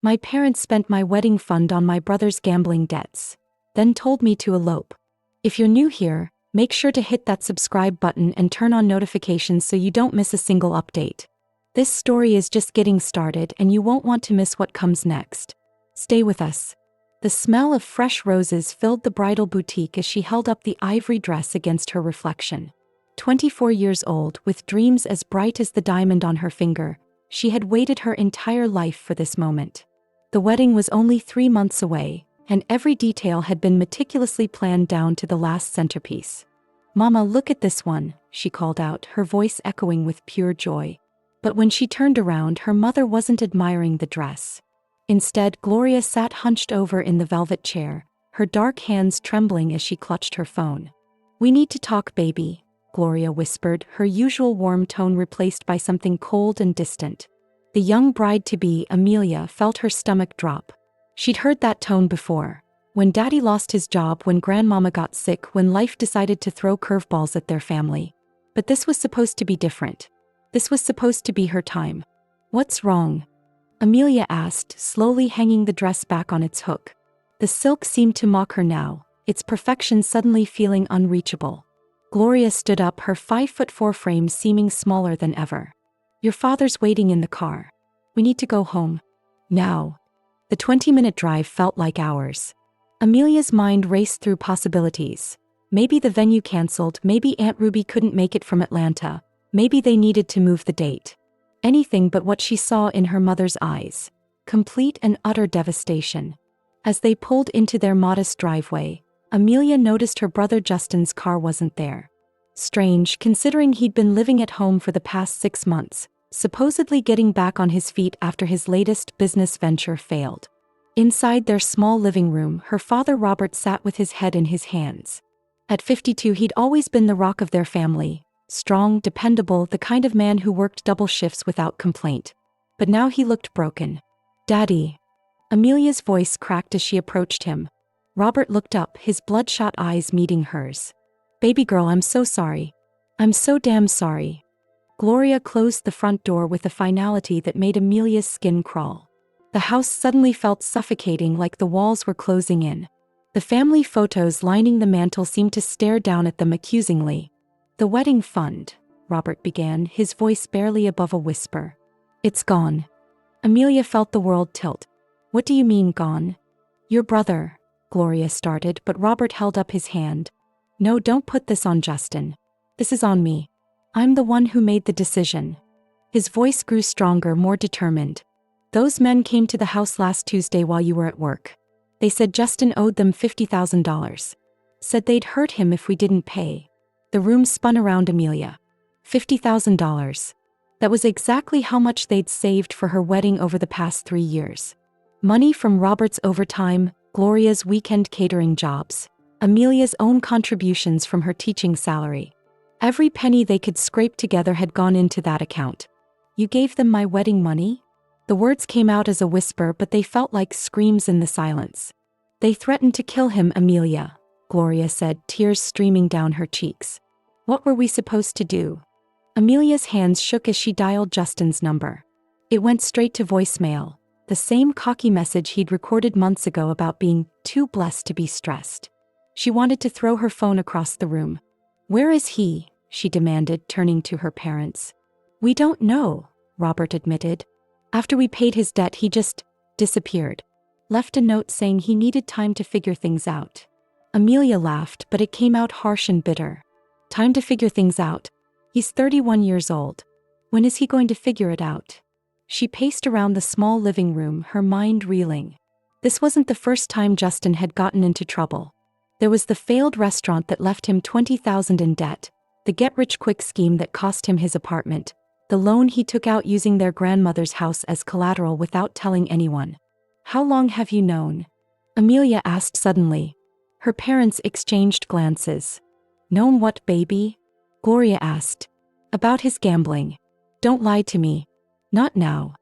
My parents spent my wedding fund on my brother's gambling debts, then told me to elope. If you're new here, make sure to hit that subscribe button and turn on notifications so you don't miss a single update. This story is just getting started and you won't want to miss what comes next. Stay with us. The smell of fresh roses filled the bridal boutique as she held up the ivory dress against her reflection. 24 years old, with dreams as bright as the diamond on her finger, she had waited her entire life for this moment. The wedding was only 3 months away, and every detail had been meticulously planned down to the last centerpiece. "Mama, look at this one," she called out, her voice echoing with pure joy. But when she turned around, her mother wasn't admiring the dress. Instead, Gloria sat hunched over in the velvet chair, her dark hands trembling as she clutched her phone. "We need to talk, baby," Gloria whispered, her usual warm tone replaced by something cold and distant. The young bride-to-be, Amelia, felt her stomach drop. She'd heard that tone before. When Daddy lost his job, when Grandmama got sick, when life decided to throw curveballs at their family. But this was supposed to be different. This was supposed to be her time. "What's wrong?" Amelia asked, slowly hanging the dress back on its hook. The silk seemed to mock her now, its perfection suddenly feeling unreachable. Gloria stood up, her 5'4" frame seeming smaller than ever. "Your father's waiting in the car. We need to go home. Now." The 20-minute drive felt like hours. Amelia's mind raced through possibilities. Maybe the venue canceled, maybe Aunt Ruby couldn't make it from Atlanta, maybe they needed to move the date. Anything but what she saw in her mother's eyes. Complete and utter devastation. As they pulled into their modest driveway, Amelia noticed her brother Justin's car wasn't there. Strange, considering he'd been living at home for the past 6 months, supposedly getting back on his feet after his latest business venture failed. Inside their small living room, her father Robert sat with his head in his hands. At 52, he'd always been the rock of their family. Strong, dependable, the kind of man who worked double shifts without complaint. But now he looked broken. "Daddy." Amelia's voice cracked as she approached him. Robert looked up, his bloodshot eyes meeting hers. "Baby girl, I'm so sorry. I'm so damn sorry." Gloria closed the front door with a finality that made Amelia's skin crawl. The house suddenly felt suffocating, like the walls were closing in. The family photos lining the mantel seemed to stare down at them accusingly. "The wedding fund," Robert began, his voice barely above a whisper. "It's gone." Amelia felt the world tilt. "What do you mean, gone?" "Your brother," Gloria started, but Robert held up his hand. "No, don't put this on Justin. This is on me. I'm the one who made the decision." His voice grew stronger, more determined. "Those men came to the house last Tuesday while you were at work. They said Justin owed them $50,000. Said they'd hurt him if we didn't pay." The room spun around Amelia. $50,000. That was exactly how much they'd saved for her wedding over the past 3 years. Money from Robert's overtime, Gloria's weekend catering jobs, Amelia's own contributions from her teaching salary. Every penny they could scrape together had gone into that account. "You gave them my wedding money?" The words came out as a whisper, but they felt like screams in the silence. "They threatened to kill him, Amelia," Gloria said, tears streaming down her cheeks. "What were we supposed to do?" Amelia's hands shook as she dialed Justin's number. It went straight to voicemail, the same cocky message he'd recorded months ago about being too blessed to be stressed. She wanted to throw her phone across the room. "Where is he?" she demanded, turning to her parents. "We don't know," Robert admitted. "After we paid his debt, he just disappeared. Left a note saying he needed time to figure things out." Amelia laughed, but it came out harsh and bitter. "Time to figure things out? He's 31 years old. When is he going to figure it out?" She paced around the small living room, her mind reeling. This wasn't the first time Justin had gotten into trouble. There was the failed restaurant that left him $20,000 in debt, the get-rich-quick scheme that cost him his apartment, the loan he took out using their grandmother's house as collateral without telling anyone. "How long have you known?" Amelia asked suddenly. Her parents exchanged glances. "Known what, baby?" Gloria asked. "About his gambling. Don't lie to me. Not now."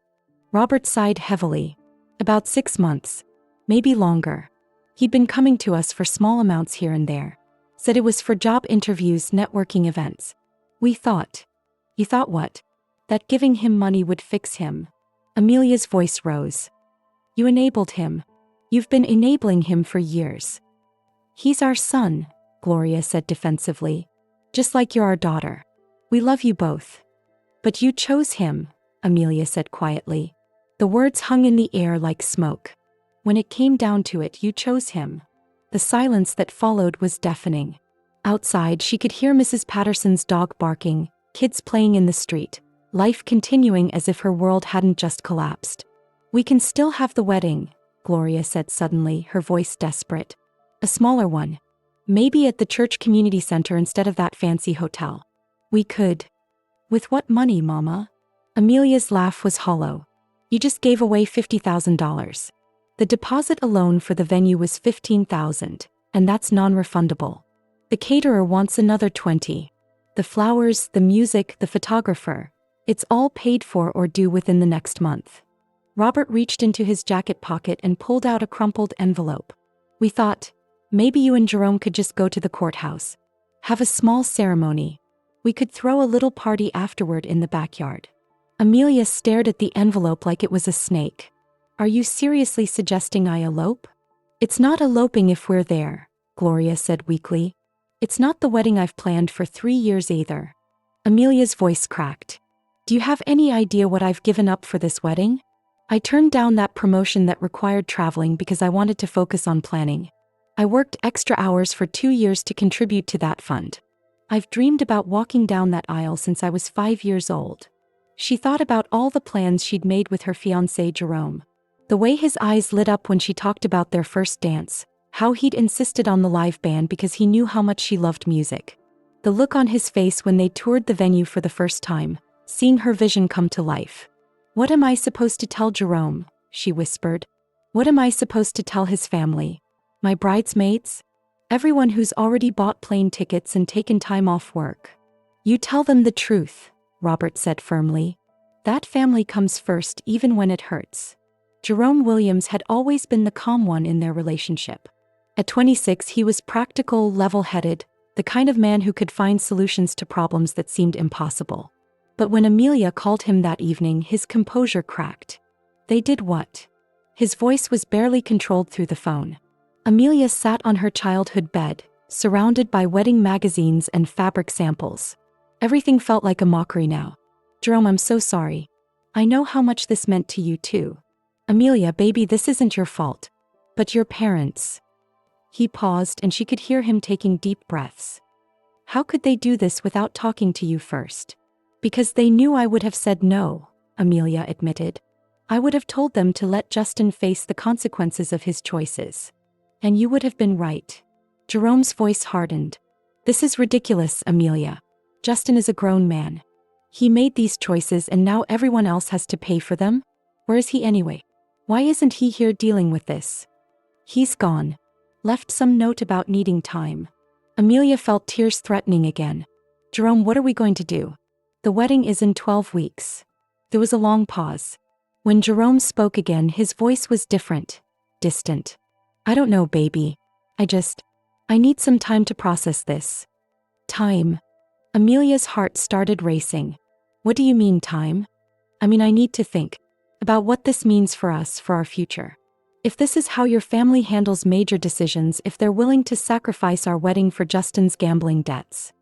Robert sighed heavily. "About 6 months. Maybe longer. He'd been coming to us for small amounts here and there. Said it was for job interviews, networking events. We thought." "You thought what?" "That giving him money would fix him." Amelia's voice rose. You enabled him. You've been enabling him for years. He's our son, Gloria said defensively. Just like you're our daughter. We love you both. But you chose him, Amelia said quietly. The words hung in the air like smoke. When it came down to it, you chose him. The silence that followed was deafening. Outside, she could hear Mrs. Patterson's dog barking, kids playing in the street, life continuing as if her world hadn't just collapsed. We can still have the wedding, Gloria said suddenly, her voice desperate. A smaller one. Maybe at the church community center instead of that fancy hotel. We could. With what money, Mama? Amelia's laugh was hollow. You just gave away $50,000. The deposit alone for the venue was $15,000, and that's non-refundable. The caterer wants another $20,000. The flowers, the music, the photographer. It's all paid for or due within the next month. Robert reached into his jacket pocket and pulled out a crumpled envelope. We thought, maybe you and Jerome could just go to the courthouse. Have a small ceremony. We could throw a little party afterward in the backyard. Amelia stared at the envelope like it was a snake. Are you seriously suggesting I elope? It's not eloping if we're there, Gloria said weakly. It's not the wedding I've planned for 3 years either. Amelia's voice cracked. Do you have any idea what I've given up for this wedding? I turned down that promotion that required traveling because I wanted to focus on planning. I worked extra hours for 2 years to contribute to that fund. I've dreamed about walking down that aisle since I was 5 years old. She thought about all the plans she'd made with her fiancé Jerome. The way his eyes lit up when she talked about their first dance, how he'd insisted on the live band because he knew how much she loved music. The look on his face when they toured the venue for the first time, seeing her vision come to life. What am I supposed to tell Jerome? She whispered. What am I supposed to tell his family? My bridesmaids? Everyone who's already bought plane tickets and taken time off work. You tell them the truth, Robert said firmly. That family comes first even when it hurts. Jerome Williams had always been the calm one in their relationship. At 26, he was practical, level-headed, the kind of man who could find solutions to problems that seemed impossible. But when Amelia called him that evening, his composure cracked. They did what? His voice was barely controlled through the phone. Amelia sat on her childhood bed, surrounded by wedding magazines and fabric samples. Everything felt like a mockery now. Jerome, I'm so sorry. I know how much this meant to you too. Amelia, baby, this isn't your fault. But your parents. He paused and she could hear him taking deep breaths. How could they do this without talking to you first? Because they knew I would have said no, Amelia admitted. I would have told them to let Justin face the consequences of his choices. And you would have been right. Jerome's voice hardened. This is ridiculous, Amelia. Justin is a grown man. He made these choices and now everyone else has to pay for them? Where is he anyway? Why isn't he here dealing with this? He's gone. Left some note about needing time. Amelia felt tears threatening again. Jerome, what are we going to do? The wedding is in 12 weeks. There was a long pause. When Jerome spoke again, his voice was different, distant. I don't know, baby. I need some time to process this. Time. Amelia's heart started racing. What do you mean, time? I need to think about what this means for us, for our future. If this is how your family handles major decisions, if they're willing to sacrifice our wedding for Justin's gambling debts.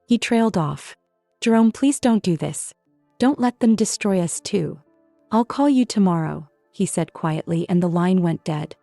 He trailed off. Jerome, please don't do this. Don't let them destroy us too. I'll call you tomorrow, he said quietly, and the line went dead.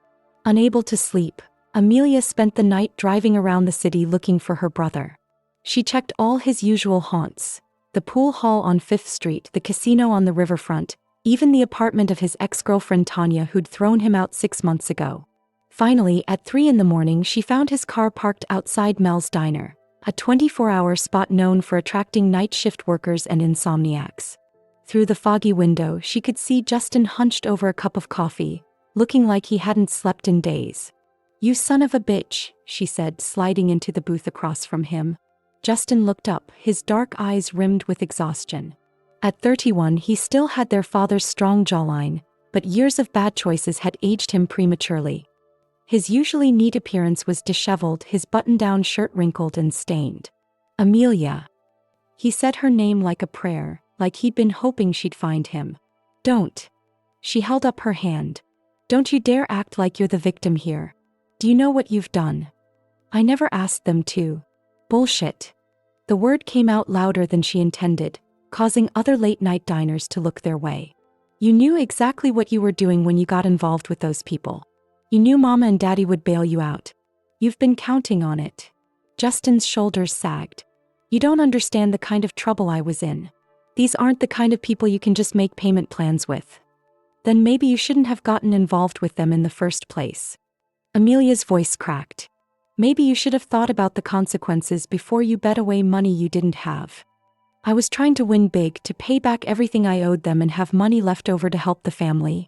Unable to sleep, Amelia spent the night driving around the city looking for her brother. She checked all his usual haunts. The pool hall on 5th Street, the casino on the riverfront, even the apartment of his ex-girlfriend Tanya who'd thrown him out 6 months ago. Finally, at 3 a.m, she found his car parked outside Mel's Diner, a 24-hour spot known for attracting night shift workers and insomniacs. Through the foggy window, she could see Justin hunched over a cup of coffee, looking like he hadn't slept in days. You son of a bitch, she said, sliding into the booth across from him. Justin looked up, his dark eyes rimmed with exhaustion. At 31, he still had their father's strong jawline, but years of bad choices had aged him prematurely. His usually neat appearance was disheveled, his button-down shirt wrinkled and stained. Amelia. He said her name like a prayer, like he'd been hoping she'd find him. Don't. She held up her hand. Don't you dare act like you're the victim here. Do you know what you've done? I never asked them to. Bullshit. The word came out louder than she intended, causing other late-night diners to look their way. You knew exactly what you were doing when you got involved with those people. You knew Mama and Daddy would bail you out. You've been counting on it. Justin's shoulders sagged. You don't understand the kind of trouble I was in. These aren't the kind of people you can just make payment plans with. Then maybe you shouldn't have gotten involved with them in the first place. Amelia's voice cracked. Maybe you should have thought about the consequences before you bet away money you didn't have. I was trying to win big to pay back everything I owed them and have money left over to help the family.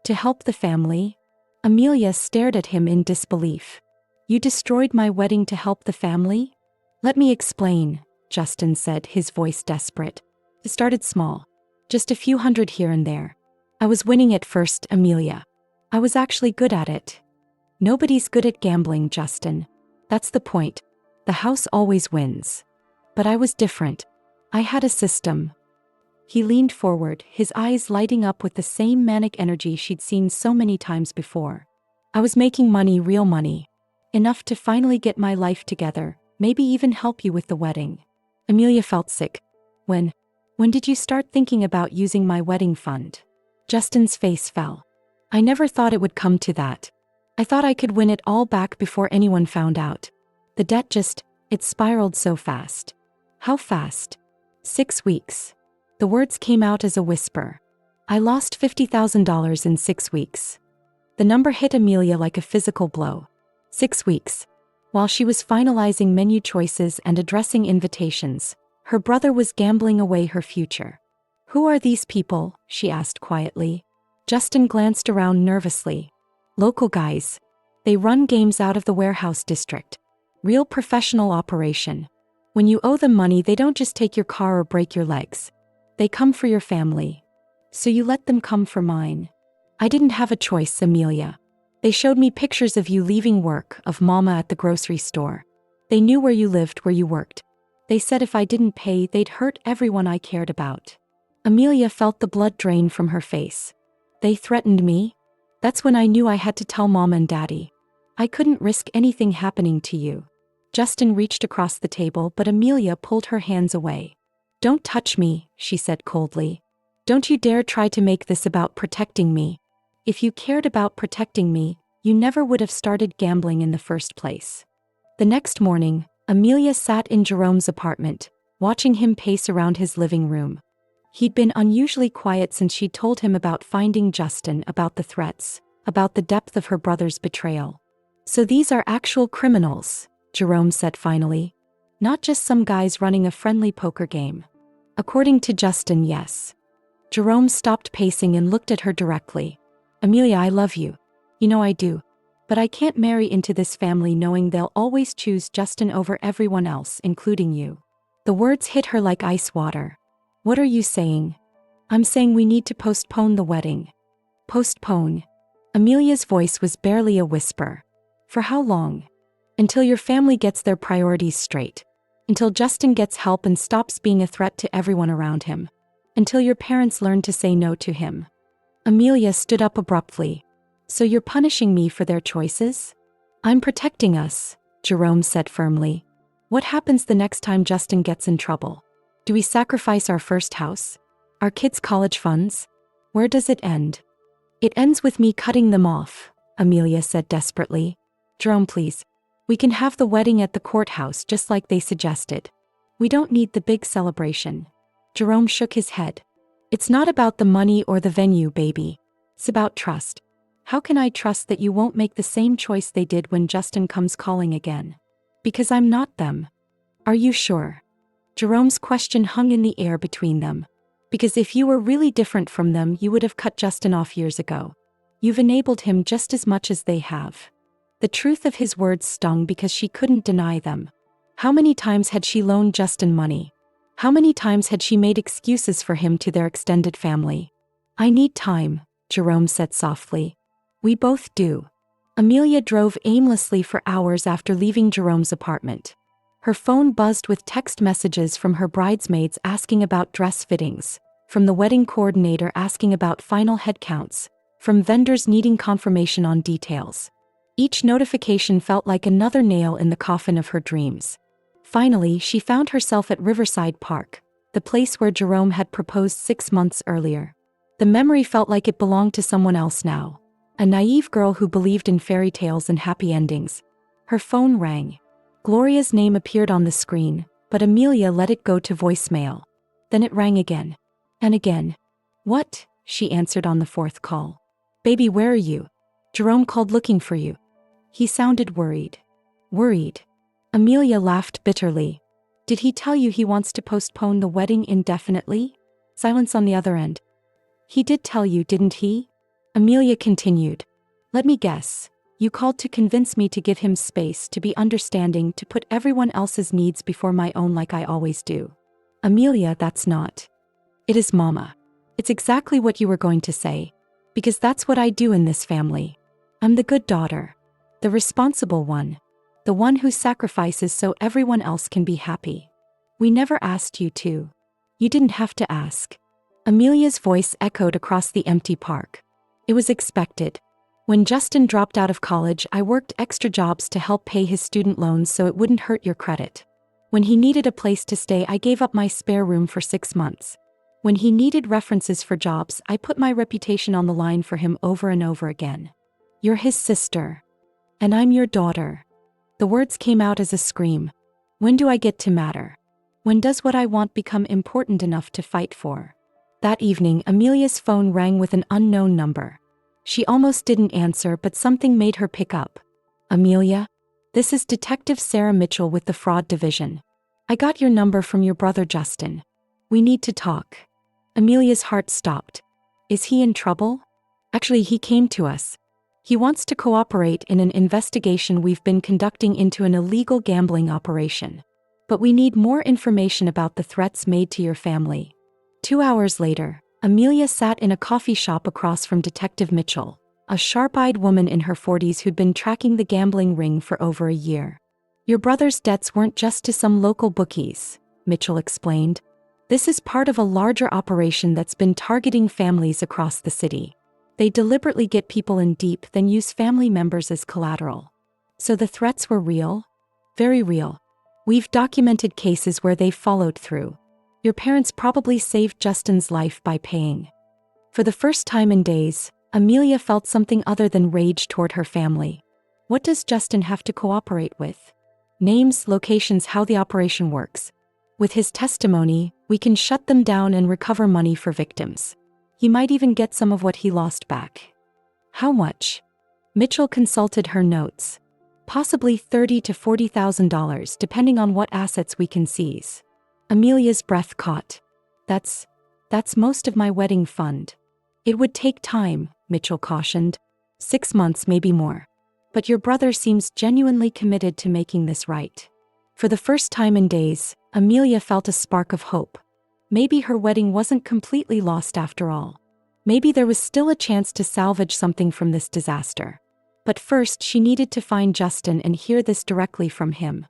To help the family? Amelia stared at him in disbelief. You destroyed my wedding to help the family? Let me explain, Justin said, his voice desperate. It started small. Just a few hundred here and there. I was winning at first, Amelia. I was actually good at it. Nobody's good at gambling, Justin. That's the point. The house always wins. But I was different. I had a system. He leaned forward, his eyes lighting up with the same manic energy she'd seen so many times before. I was making money, real money. Enough to finally get my life together, maybe even help you with the wedding. Amelia felt sick. When did you start thinking about using my wedding fund? Justin's face fell. I never thought it would come to that. I thought I could win it all back before anyone found out. The debt it spiraled so fast. How fast? 6 weeks. The words came out as a whisper. I lost $50,000 in 6 weeks. The number hit Amelia like a physical blow. 6 weeks. While she was finalizing menu choices and addressing invitations, her brother was gambling away her future. Who are these people? She asked quietly. Justin glanced around nervously. Local guys. They run games out of the warehouse district. Real professional operation. When you owe them money, they don't just take your car or break your legs. They come for your family. So you let them come for mine. I didn't have a choice, Amelia. They showed me pictures of you leaving work, of Mama at the grocery store. They knew where you lived, where you worked. They said if I didn't pay, they'd hurt everyone I cared about. Amelia felt the blood drain from her face. They threatened me? That's when I knew I had to tell Mom and Daddy. I couldn't risk anything happening to you. Justin reached across the table, but Amelia pulled her hands away. Don't touch me, she said coldly. Don't you dare try to make this about protecting me. If you cared about protecting me, you never would have started gambling in the first place. The next morning, Amelia sat in Jerome's apartment, watching him pace around his living room. He'd been unusually quiet since she'd told him about finding Justin, about the threats, about the depth of her brother's betrayal. So these are actual criminals, Jerome said finally. Not just some guys running a friendly poker game. According to Justin, yes. Jerome stopped pacing and looked at her directly. Amelia, I love you. You know I do. But I can't marry into this family knowing they'll always choose Justin over everyone else, including you. The words hit her like ice water. What are you saying? I'm saying we need to postpone the wedding. Postpone. Amelia's voice was barely a whisper. For how long? Until your family gets their priorities straight. Until Justin gets help and stops being a threat to everyone around him. Until your parents learn to say no to him. Amelia stood up abruptly. So you're punishing me for their choices? I'm protecting us, Jerome said firmly. What happens the next time Justin gets in trouble? Do we sacrifice our first house? Our kids' college funds? Where does it end? It ends with me cutting them off, Amelia said desperately. Jerome, please. We can have the wedding at the courthouse just like they suggested. We don't need the big celebration. Jerome shook his head. It's not about the money or the venue, baby. It's about trust. How can I trust that you won't make the same choice they did when Justin comes calling again? Because I'm not them. Are you sure? Jerome's question hung in the air between them. Because if you were really different from them, you would have cut Justin off years ago. You've enabled him just as much as they have. The truth of his words stung because she couldn't deny them. How many times had she loaned Justin money? How many times had she made excuses for him to their extended family? I need time, Jerome said softly. We both do. Amelia drove aimlessly for hours after leaving Jerome's apartment. Her phone buzzed with text messages from her bridesmaids asking about dress fittings, from the wedding coordinator asking about final head counts, from vendors needing confirmation on details. Each notification felt like another nail in the coffin of her dreams. Finally, she found herself at Riverside Park, the place where Jerome had proposed 6 months earlier. The memory felt like it belonged to someone else now, a naive girl who believed in fairy tales and happy endings. Her phone rang. Gloria's name appeared on the screen, but Amelia let it go to voicemail. Then it rang again. And again. "What?" she answered on the 4th call. "Baby, where are you? Jerome called looking for you." He sounded worried. Worried? Amelia laughed bitterly. "Did he tell you he wants to postpone the wedding indefinitely?" Silence on the other end. "He did tell you, didn't he?" Amelia continued. "Let me guess. You called to convince me to give him space, to be understanding, to put everyone else's needs before my own like I always do." "Amelia, that's not. It is, Mama. It's exactly what you were going to say. Because that's what I do in this family. I'm the good daughter. The responsible one. The one who sacrifices so everyone else can be happy. We never asked you to. You didn't have to ask." Amelia's voice echoed across the empty park. "It was expected. When Justin dropped out of college, I worked extra jobs to help pay his student loans so it wouldn't hurt your credit. When he needed a place to stay, I gave up my spare room for 6 months. When he needed references for jobs, I put my reputation on the line for him over and over again. You're his sister. And I'm your daughter." The words came out as a scream. "When do I get to matter? When does what I want become important enough to fight for?" That evening, Amelia's phone rang with an unknown number. She almost didn't answer, but something made her pick up. "Amelia? This is Detective Sarah Mitchell with the Fraud Division. I got your number from your brother Justin. We need to talk." Amelia's heart stopped. "Is he in trouble?" "Actually, he came to us. He wants to cooperate in an investigation we've been conducting into an illegal gambling operation. But we need more information about the threats made to your family." 2 hours later, Amelia sat in a coffee shop across from Detective Mitchell, a sharp-eyed woman in her 40s who'd been tracking the gambling ring for over a year. "Your brother's debts weren't just to some local bookies," Mitchell explained. "This is part of a larger operation that's been targeting families across the city. They deliberately get people in deep, then use family members as collateral. So the threats were real? Very real. We've documented cases where they followed through. Your parents probably saved Justin's life by paying." For the first time in days, Amelia felt something other than rage toward her family. What does Justin have to cooperate with? Names, locations, how the operation works. With his testimony, we can shut them down and recover money for victims. He might even get some of what he lost back. How much? Mitchell consulted her notes. Possibly $30,000 to $40,000, depending on what assets we can seize. Amelia's breath caught. That's most of my wedding fund." "It would take time," Mitchell cautioned. 6 months, maybe more. "But your brother seems genuinely committed to making this right." For the first time in days, Amelia felt a spark of hope. Maybe her wedding wasn't completely lost after all. Maybe there was still a chance to salvage something from this disaster. But first, she needed to find Justin and hear this directly from him.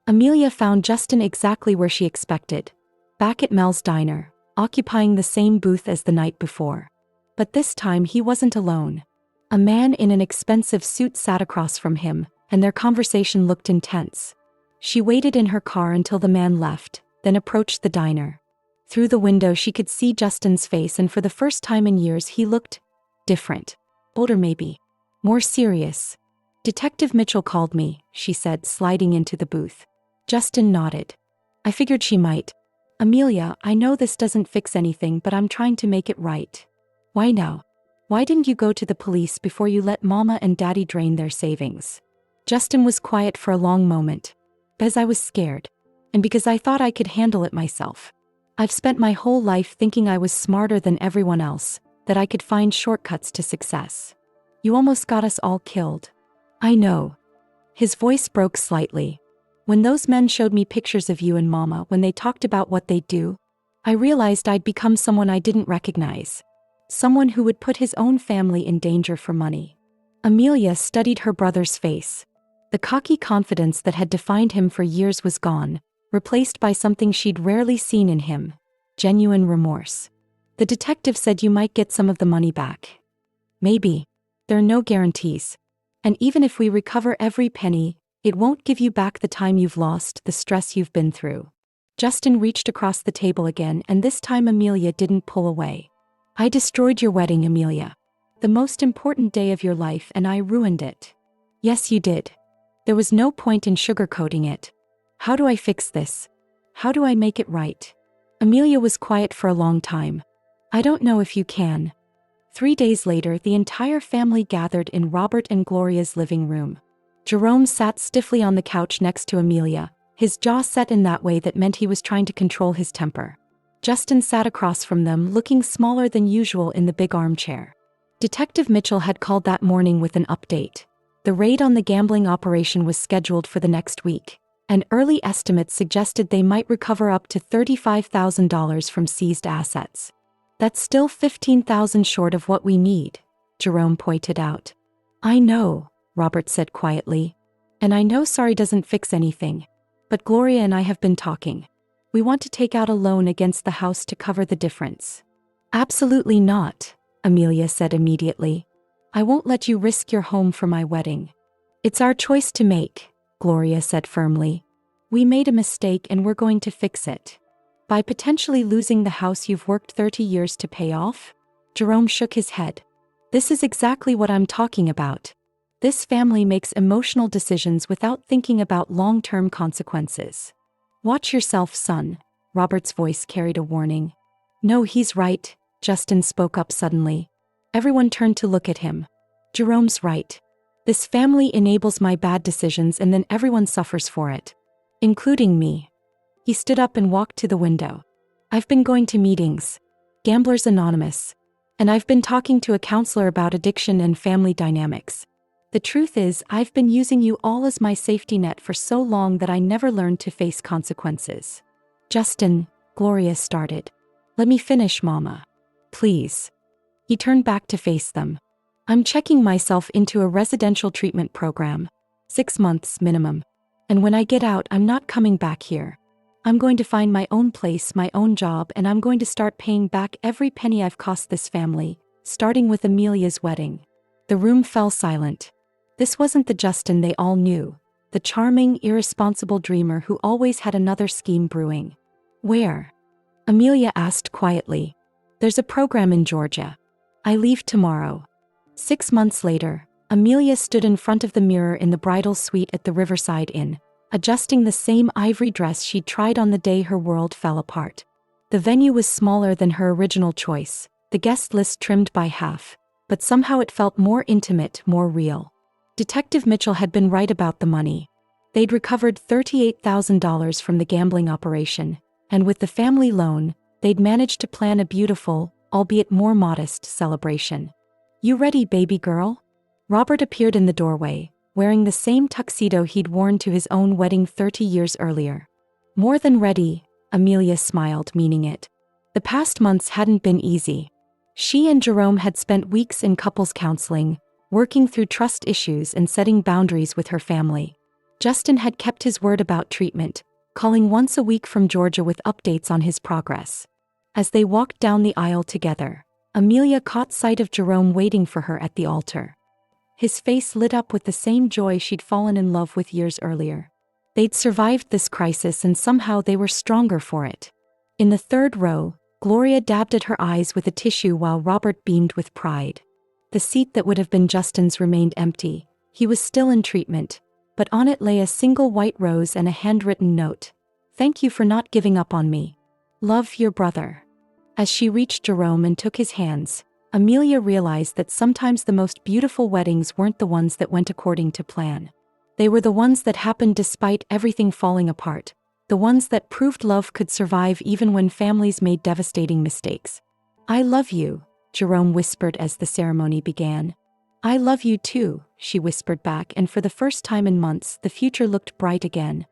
Amelia found Justin exactly where she expected, back at Mel's diner, occupying the same booth as the night before. But this time he wasn't alone. A man in an expensive suit sat across from him, and their conversation looked intense. She waited in her car until the man left, then approached the diner. Through the window she could see Justin's face, and for the first time in years he looked different. Older maybe. More serious. "Detective Mitchell called me," she said, sliding into the booth. Justin nodded. "I figured she might. Amelia, I know this doesn't fix anything, but I'm trying to make it right." "Why now? Why didn't you go to the police before you let Mama and Daddy drain their savings?" Justin was quiet for a long moment. "Because I was scared. And because I thought I could handle it myself. I've spent my whole life thinking I was smarter than everyone else, that I could find shortcuts to success. You almost got us all killed." "I know." His voice broke slightly. "When those men showed me pictures of you and Mama, when they talked about what they'd do, I realized I'd become someone I didn't recognize. Someone who would put his own family in danger for money." Amelia studied her brother's face. The cocky confidence that had defined him for years was gone, replaced by something she'd rarely seen in him: genuine remorse. "The detective said you might get some of the money back." Maybe. There are no guarantees. And even if we recover every penny, it won't give you back the time you've lost, the stress you've been through. Justin reached across the table again, and this time Amelia didn't pull away. I destroyed your wedding, Amelia. The most important day of your life, and I ruined it. Yes, you did. There was no point in sugarcoating it. How do I fix this? How do I make it right? Amelia was quiet for a long time. I don't know if you can. 3 days later, the entire family gathered in Robert and Gloria's living room. Jerome sat stiffly on the couch next to Amelia, his jaw set in that way that meant he was trying to control his temper. Justin sat across from them, looking smaller than usual in the big armchair. Detective Mitchell had called that morning with an update. The raid on the gambling operation was scheduled for the next week, and early estimates suggested they might recover up to $35,000 from seized assets. That's still $15,000 short of what we need, Jerome pointed out. I know, Robert said quietly. And I know sorry doesn't fix anything. But Gloria and I have been talking. We want to take out a loan against the house to cover the difference. Absolutely not, Amelia said immediately. I won't let you risk your home for my wedding. It's our choice to make, Gloria said firmly. We made a mistake and we're going to fix it. By potentially losing the house you've worked 30 years to pay off? Jerome shook his head. This is exactly what I'm talking about. This family makes emotional decisions without thinking about long-term consequences. Watch yourself, son, Robert's voice carried a warning. No, he's right, Justin spoke up suddenly. Everyone turned to look at him. Jerome's right. This family enables my bad decisions and then everyone suffers for it. Including me. He stood up and walked to the window. I've been going to meetings. Gamblers Anonymous. And I've been talking to a counselor about addiction and family dynamics. The truth is, I've been using you all as my safety net for so long that I never learned to face consequences. Justin, Gloria started. Let me finish, Mama. Please. He turned back to face them. I'm checking myself into a residential treatment program. 6 months minimum. And when I get out, I'm not coming back here. I'm going to find my own place, my own job, and I'm going to start paying back every penny I've cost this family, starting with Amelia's wedding. The room fell silent. This wasn't the Justin they all knew, the charming, irresponsible dreamer who always had another scheme brewing. Where? Amelia asked quietly. There's a program in Georgia. I leave tomorrow. 6 months later, Amelia stood in front of the mirror in the bridal suite at the Riverside Inn, adjusting the same ivory dress she'd tried on the day her world fell apart. The venue was smaller than her original choice, the guest list trimmed by half, but somehow it felt more intimate, more real. Detective Mitchell had been right about the money. They'd recovered $38,000 from the gambling operation, and with the family loan, they'd managed to plan a beautiful, albeit more modest, celebration. You ready, baby girl? Robert appeared in the doorway, wearing the same tuxedo he'd worn to his own wedding 30 years earlier. More than ready, Amelia smiled, meaning it. The past months hadn't been easy. She and Jerome had spent weeks in couples counseling, working through trust issues and setting boundaries with her family. Justin had kept his word about treatment, calling once a week from Georgia with updates on his progress. As they walked down the aisle together, Amelia caught sight of Jerome waiting for her at the altar. His face lit up with the same joy she'd fallen in love with years earlier. They'd survived this crisis and somehow they were stronger for it. In the third row, Gloria dabbed at her eyes with a tissue while Robert beamed with pride. The seat that would have been Justin's remained empty. He was still in treatment, but on it lay a single white rose and a handwritten note. Thank you for not giving up on me. Love, your brother. As she reached Jerome and took his hands, Amelia realized that sometimes the most beautiful weddings weren't the ones that went according to plan. They were the ones that happened despite everything falling apart, the ones that proved love could survive even when families made devastating mistakes. I love you, Jerome whispered as the ceremony began. I love you too, she whispered back, and for the first time in months, the future looked bright again,